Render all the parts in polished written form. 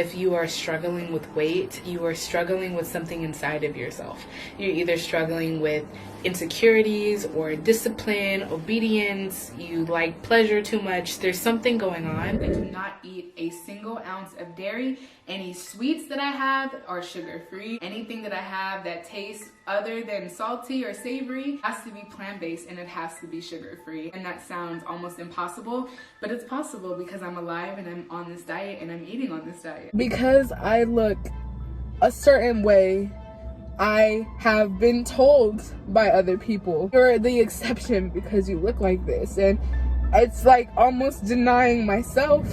if you are struggling with weight, you are struggling with something inside of yourself. You're either struggling with insecurities or discipline, obedience, you like pleasure too much. There's something going on. I do not eat a single ounce of dairy. Any sweets that I have are sugar-free. Anything that I have that tastes other than salty or savory has to be plant-based, and it has to be sugar-free. And that sounds almost impossible, but it's possible because I'm alive and I'm on this diet and I'm eating on this diet. Because I look a certain way, I have been told by other people, you're the exception because you look like this. And it's like almost denying myself.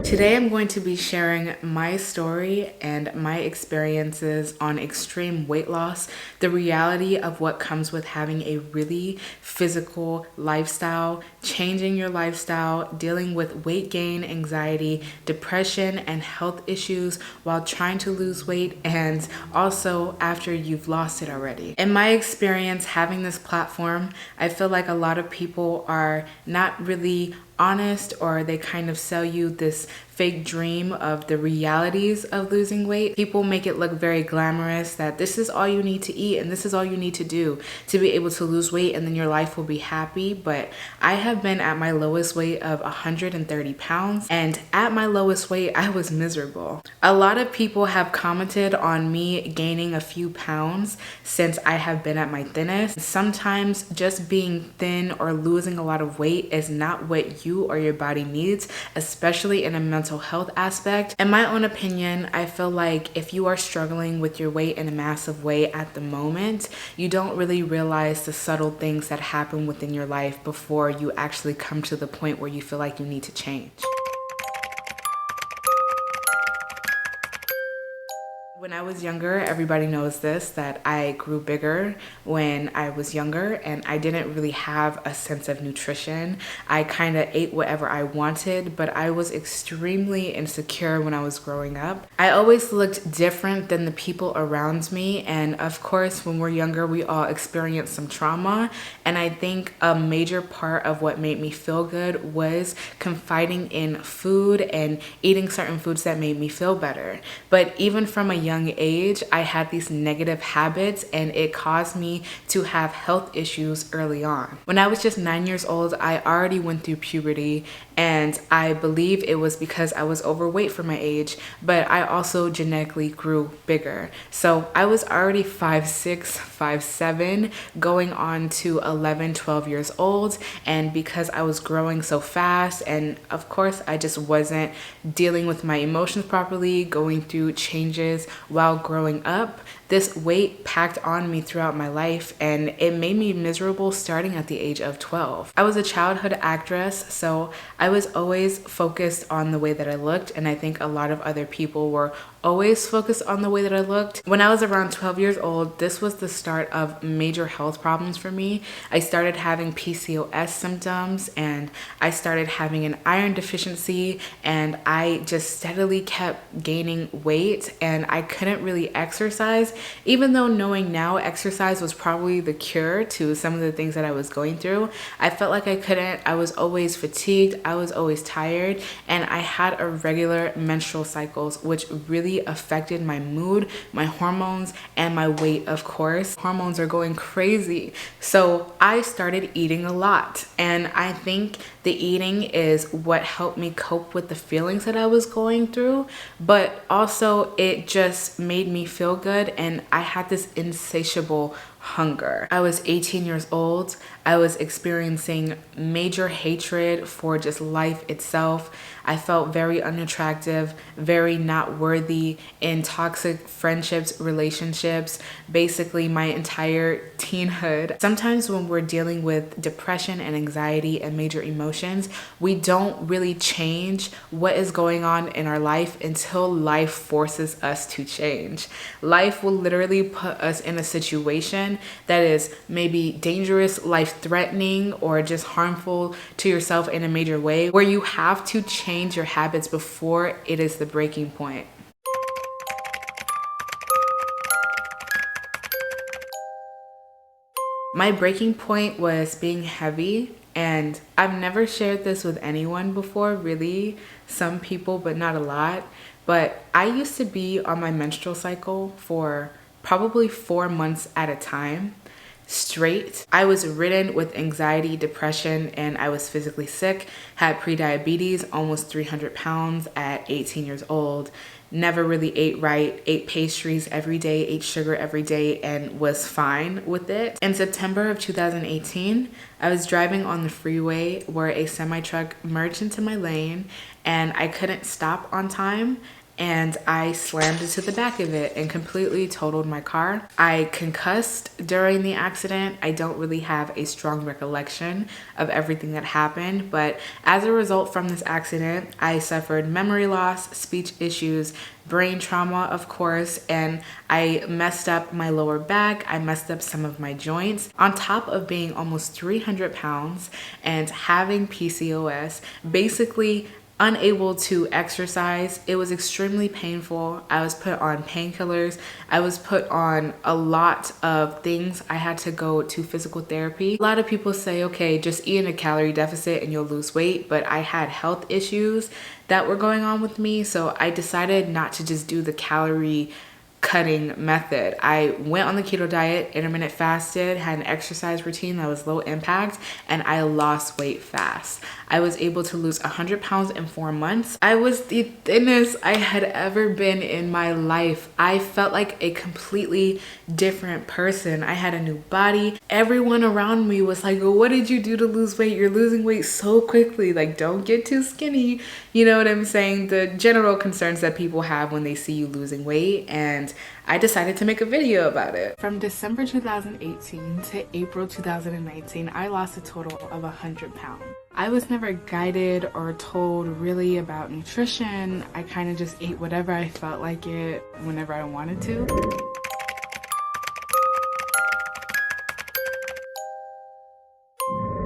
Today I'm going to be sharing my story and my experiences on extreme weight loss, the reality of what comes with having a really physical lifestyle, changing your lifestyle, dealing with weight gain, anxiety, depression, and health issues while trying to lose weight, and also after you've lost it already. In my experience having this platform, I feel like a lot of people are not really honest, or they kind of sell you this fake dream of the realities of losing weight. People make it look very glamorous, that this is all you need to eat and this is all you need to do to be able to lose weight and then your life will be happy. But I have been at my lowest weight of 130 pounds, and at my lowest weight I was miserable. A lot of people have commented on me gaining a few pounds since I have been at my thinnest. Sometimes just being thin or losing a lot of weight is not what you or your body needs, especially in a mental health aspect. In my own opinion, I feel like if you are struggling with your weight in a massive way at the moment, you don't really realize the subtle things that happen within your life before you actually come to the point where you feel like you need to change. When I was younger, everybody knows this, that I grew bigger when I was younger, and I didn't really have a sense of nutrition. I kind of ate whatever I wanted, but I was extremely insecure when I was growing up. I always looked different than the people around me, and of course, when we're younger, we all experience some trauma, and I think a major part of what made me feel good was confiding in food and eating certain foods that made me feel better. But even from a young age, I had these negative habits, and it caused me to have health issues early on. When I was just 9 years old, I already went through puberty, and I believe it was because I was overweight for my age, but I also genetically grew bigger. So I was already 5'6", 5'7", going on to 11, 12 years old, and because I was growing so fast, and of course I just wasn't dealing with my emotions properly, going through changes while growing up, this weight packed on me throughout my life, and it made me miserable starting at the age of 12. I was a childhood actress, so I was always focused on the way that I looked, and I think a lot of other people were always focused on the way that I looked. When I was around 12 years old, this was the start of major health problems for me. I started having PCOS symptoms, and I started having an iron deficiency, and I just steadily kept gaining weight, and I couldn't really exercise, even though knowing now exercise was probably the cure to some of the things that I was going through. I felt like I couldn't. I was always fatigued, I was always tired, and I had irregular menstrual cycles, which really affected my mood, my hormones, and my weight, of course. Hormones are going crazy. So I started eating a lot, and I think the eating is what helped me cope with the feelings that I was going through, but also it just made me feel good, and I had this insatiable hunger. I was 18 years old. I was experiencing major hatred for just life itself. I felt very unattractive, very not worthy in toxic friendships, relationships, basically my entire teenhood. Sometimes when we're dealing with depression and anxiety and major emotions, we don't really change what is going on in our life until life forces us to change. Life will literally put us in a situation that is maybe dangerous, life-threatening, or just harmful to yourself in a major way, where you have to change your habits before it is the breaking point. My breaking point was being heavy And I've never shared this with anyone before, really. Some people, but not a lot. But I used to be on my menstrual cycle for probably 4 months at a time straight. I was ridden with anxiety, depression, and I was physically sick, had prediabetes, almost 300 pounds at 18 years old, never really ate right, ate pastries every day, ate sugar every day, and was fine with it. In September of 2018, I was driving on the freeway where a semi-truck merged into my lane and I couldn't stop on time, and I slammed into the back of it and completely totaled my car. I concussed during the accident. I don't really have a strong recollection of everything that happened, but as a result from this accident, I suffered memory loss, speech issues, brain trauma, of course, and I messed up my lower back. I messed up some of my joints. On top of being almost 300 pounds and having PCOS, basically unable to exercise. It was extremely painful. I was put on painkillers. I was put on a lot of things. I had to go to physical therapy. A lot of people say, okay, just eat in a calorie deficit and you'll lose weight, but I had health issues that were going on with me, so I decided not to just do the calorie cutting method. I went on the keto diet, intermittent fasted, had an exercise routine that was low impact, and I lost weight fast. I was able to lose 100 pounds in 4 months. I was the thinnest I had ever been in my life. I felt like a completely different person. I had a new body. Everyone around me was like, what did you do to lose weight? You're losing weight so quickly. Like, don't get too skinny. You know what I'm saying? The general concerns that people have when they see you losing weight. And I decided to make a video about it. From December 2018 to April 2019, I lost a total of 100 pounds. I was never guided or told really about nutrition. I kind of just ate whatever I felt like it whenever I wanted to.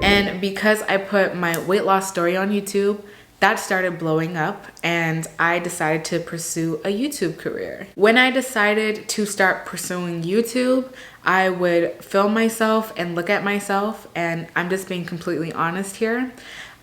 And because I put my weight loss story on YouTube, that started blowing up and I decided to pursue a YouTube career. When I decided to start pursuing YouTube, I would film myself and look at myself, and I'm just being completely honest here.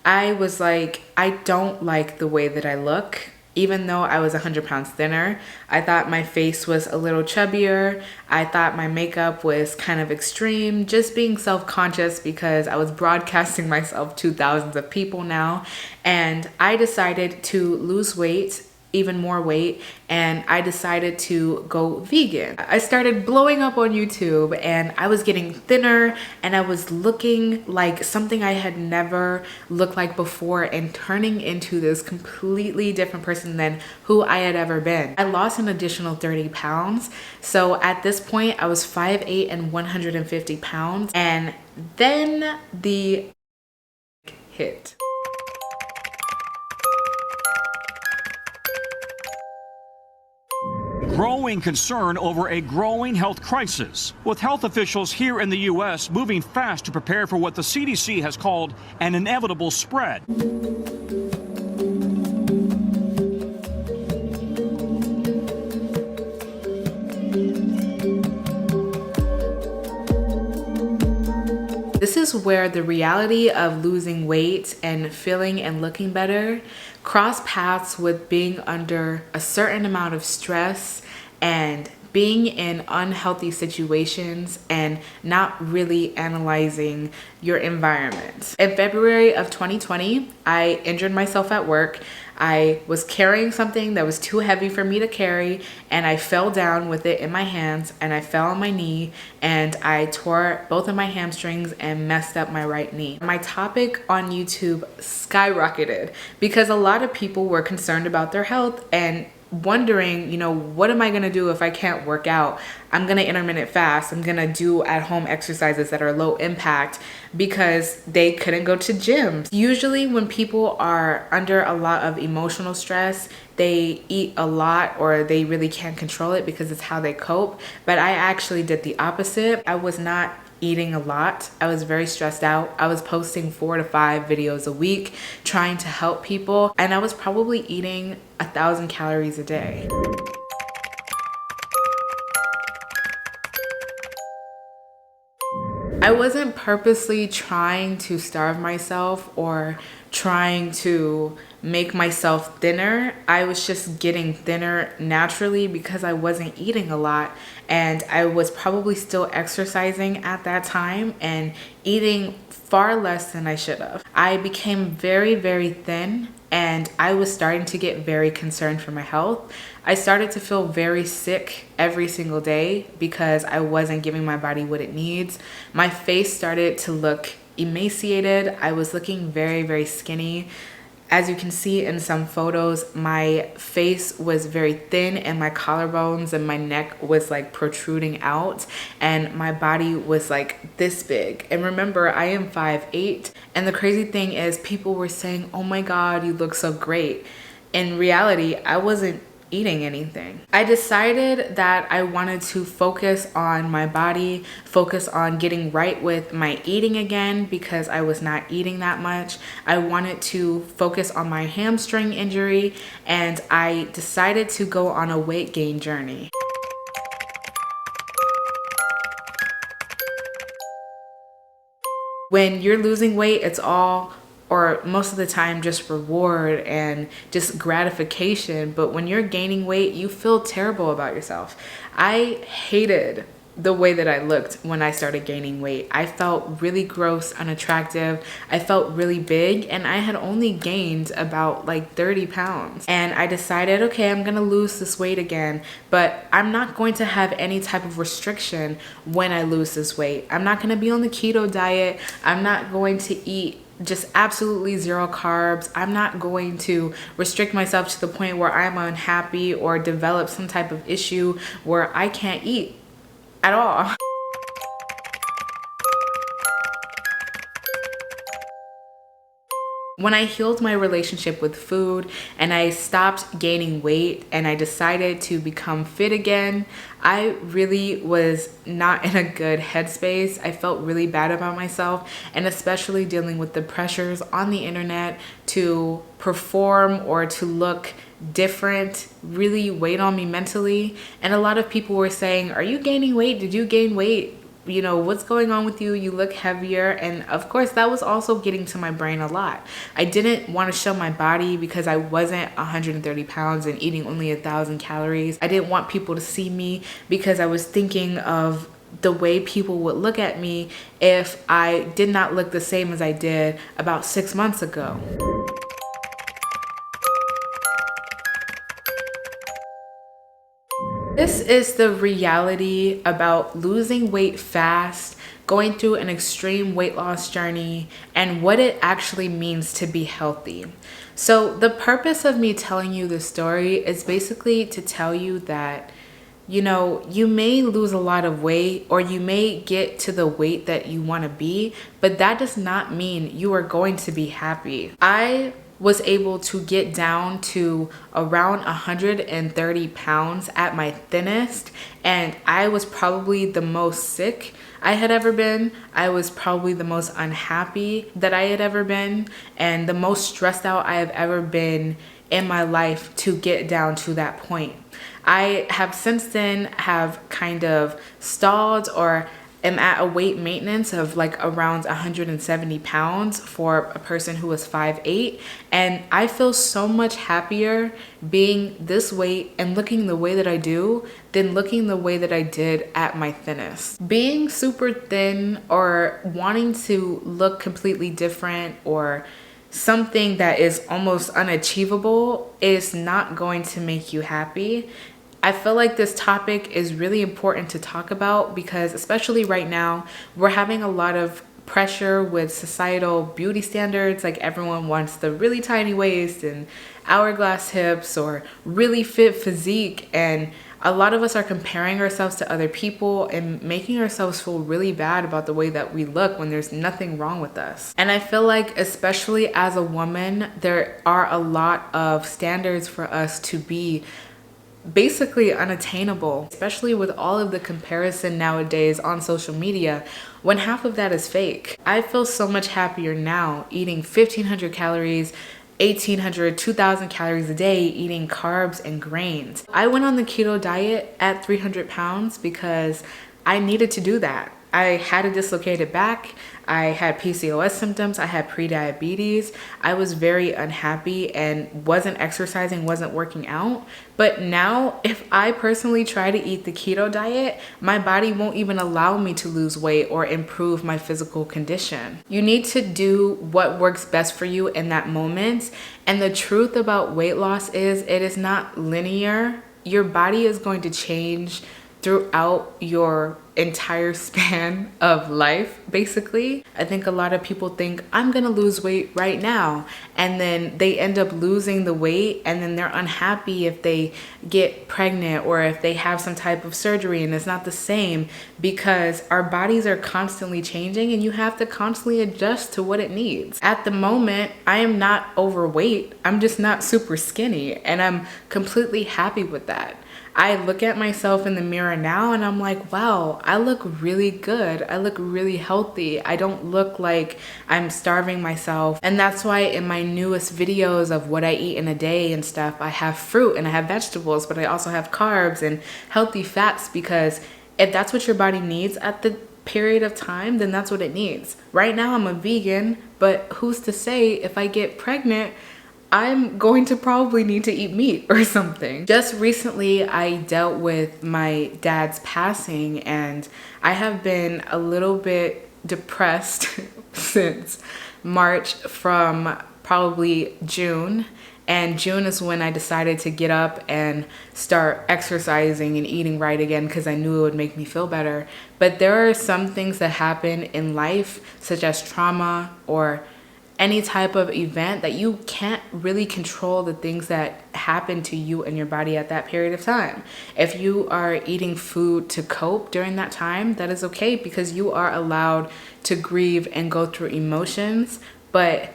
I was like, I don't like the way that I look. Even though I was 100 pounds thinner, I thought my face was a little chubbier. I thought my makeup was kind of extreme, just being self-conscious because I was broadcasting myself to thousands of people now. And I decided to lose weight, even more weight, and I decided to go vegan. I started blowing up on YouTube and I was getting thinner and I was looking like something I had never looked like before and turning into this completely different person than who I had ever been. I lost an additional 30 pounds. So at this point I was 5'8" and 150 pounds, and then the hit. Growing concern over a growing health crisis, with health officials here in the U.S. moving fast to prepare for what the CDC has called an inevitable spread. This is where the reality of losing weight and feeling and looking better cross paths with being under a certain amount of stress and being in unhealthy situations and not really analyzing your environment. In February of 2020, I injured myself at work. I was carrying something that was too heavy for me to carry, and I fell down with it in my hands, and I fell on my knee, and I tore both of my hamstrings and messed up my right knee. My topic on YouTube skyrocketed because a lot of people were concerned about their health and wondering, what am I gonna do if I can't work out? I'm gonna intermittent fast. I'm gonna do at-home exercises that are low impact because they couldn't go to gyms. Usually when people are under a lot of emotional stress, they eat a lot or they really can't control it because it's how they cope. But I actually did the opposite. I was not eating a lot. I was very stressed out. I was posting 4 to 5 videos a week trying to help people, and I was probably eating 1,000 calories a day. I wasn't purposely trying to starve myself or trying to make myself thinner. I was just getting thinner naturally because I wasn't eating a lot, and I was probably still exercising at that time and eating far less than I should have. I became very, very thin, and I was starting to get very concerned for my health. I started to feel very sick every single day because I wasn't giving my body what it needs. My face started to look emaciated. I was looking very, very skinny. As you can see in some photos, my face was very thin and my collarbones and my neck was like protruding out, and my body was like this big. And remember, I am 5'8", and the crazy thing is people were saying, "Oh my God, you look so great." In reality, I wasn't eating anything. I decided that I wanted to focus on my body, focus on getting right with my eating again because I was not eating that much. I wanted to focus on my hamstring injury, and I decided to go on a weight gain journey. When you're losing weight, it's all, or most of the time, just reward and just gratification. But when you're gaining weight, you feel terrible about yourself. I hated the way that I looked when I started gaining weight. I felt really gross, unattractive. I felt really big, and I had only gained about like 30 pounds. And I decided, okay, I'm gonna lose this weight again, but I'm not going to have any type of restriction when I lose this weight. I'm not gonna be on the keto diet. I'm not going to eat just absolutely zero carbs. I'm not going to restrict myself to the point where I'm unhappy or develop some type of issue where I can't eat at all. When I healed my relationship with food and I stopped gaining weight and I decided to become fit again, I really was not in a good headspace. I felt really bad about myself, and especially dealing with the pressures on the internet to perform or to look different really weighed on me mentally. And a lot of people were saying, "Are you gaining weight? Did you gain weight? You know, what's going on with you? You look heavier." And of course, that was also getting to my brain a lot. I didn't want to show my body because I wasn't 130 pounds and eating only 1,000 calories. I didn't want people to see me because I was thinking of the way people would look at me if I did not look the same as I did about 6 months ago. This is the reality about losing weight fast, going through an extreme weight loss journey, and what it actually means to be healthy. So the purpose of me telling you this story is basically to tell you that, you know, you may lose a lot of weight or you may get to the weight that you want to be, but that does not mean you are going to be happy. I was able to get down to around 130 pounds at my thinnest, and I was probably the most sick I had ever been. I was probably the most unhappy that I had ever been, and the most stressed out I have ever been in my life to get down to that point. I have since then have kind of stalled or am at a weight maintenance of like around 170 pounds for a person who is 5'8", and I feel so much happier being this weight and looking the way that I do than looking the way that I did at my thinnest. Being super thin or wanting to look completely different or something that is almost unachievable is not going to make you happy. I feel like this topic is really important to talk about because especially right now, we're having a lot of pressure with societal beauty standards. Like everyone wants the really tiny waist and hourglass hips or really fit physique. And a lot of us are comparing ourselves to other people and making ourselves feel really bad about the way that we look when there's nothing wrong with us. And I feel like especially as a woman, there are a lot of standards for us to be basically unattainable, especially with all of the comparison nowadays on social media when half of that is fake. I feel so much happier now eating 1,500 calories, 1,800, 2,000 calories a day, eating carbs and grains. I went on the keto diet at 300 pounds because I needed to do that. I had a dislocated back, I had PCOS symptoms, I had pre-diabetes, I was very unhappy and wasn't exercising, wasn't working out. But now if I personally try to eat the keto diet, my body won't even allow me to lose weight or improve my physical condition. You need to do what works best for you in that moment. And the truth about weight loss is it is not linear. Your body is going to change throughout your entire span of life, basically. I think a lot of people think, I'm gonna lose weight right now, and then they end up losing the weight, and then they're unhappy if they get pregnant or if they have some type of surgery and it's not the same, because our bodies are constantly changing and you have to constantly adjust to what it needs. At the moment, I am not overweight, I'm just not super skinny, and I'm completely happy with that. I look at myself in the mirror now and I'm like, wow, I look really good. I look really healthy. I don't look like I'm starving myself. And that's why in my newest videos of what I eat in a day and stuff, I have fruit and I have vegetables, but I also have carbs and healthy fats, because if that's what your body needs at the period of time, then that's what it needs. Right now I'm a vegan, but who's to say if I get pregnant, I'm going to probably need to eat meat or something. Just recently, I dealt with my dad's passing, and I have been a little bit depressed since March, from probably June. And June is when I decided to get up and start exercising and eating right again, because I knew it would make me feel better. But there are some things that happen in life, such as trauma or any type of event, that you can't really control the things that happen to you and your body at that period of time. If you are eating food to cope during that time, that is okay, because you are allowed to grieve and go through emotions, but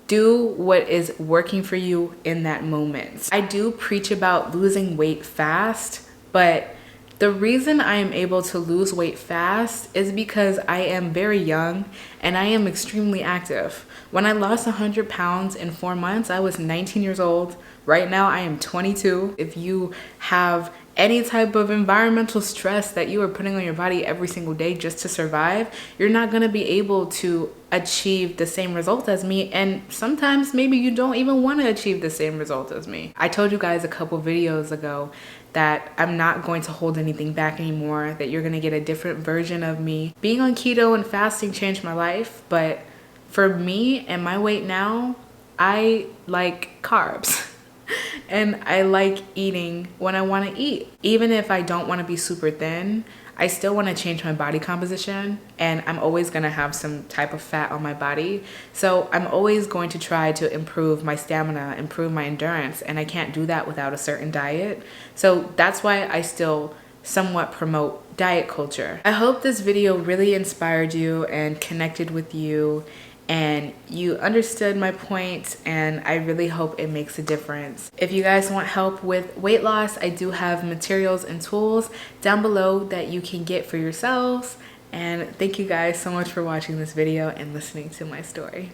do what is working for you in that moment. I do preach about losing weight fast, but the reason I am able to lose weight fast is because I am very young and I am extremely active. When I lost 100 pounds in 4 months, I was 19 years old. Right now, I am 22. If you have any type of environmental stress that you are putting on your body every single day just to survive, you're not gonna be able to achieve the same result as me. And sometimes maybe you don't even wanna achieve the same result as me. I told you guys a couple videos ago that I'm not going to hold anything back anymore, that you're gonna get a different version of me. Being on keto and fasting changed my life, but for me and my weight now, I like carbs. And I like eating when I want to eat. Even if I don't want to be super thin, I still want to change my body composition, and I'm always going to have some type of fat on my body. So I'm always going to try to improve my stamina, improve my endurance, and I can't do that without a certain diet. So that's why I still somewhat promote diet culture. I hope this video really inspired you and connected with you, and you understood my point, and I really hope it makes a difference. If you guys want help with weight loss, I do have materials and tools down below that you can get for yourselves. And thank you guys so much for watching this video and listening to my story.